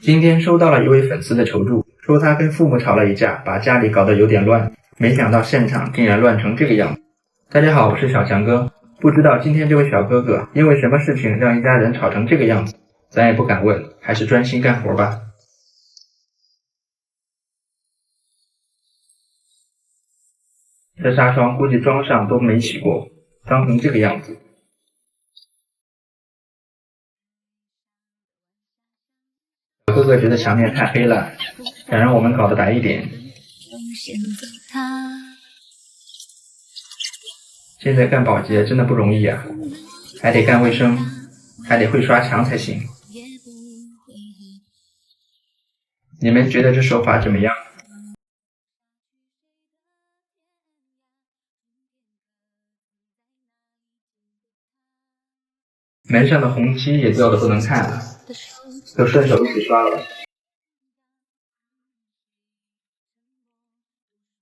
今天收到了一位粉丝的求助，说他跟父母吵了一架，把家里搞得有点乱，没想到现场竟然乱成这个样子。大家好，我是小强哥，不知道今天这位小哥哥因为什么事情让一家人吵成这个样子，咱也不敢问，还是专心干活吧。这纱窗估计装上都没洗过，脏成这个样子。小哥哥觉得墙面太黑了，想让我们搞得白一点。现在干保洁真的不容易啊，还得干卫生，还得会刷墙才行。你们觉得这手法怎么样？门上的红漆也掉得不能看了，都顺手一起刷了。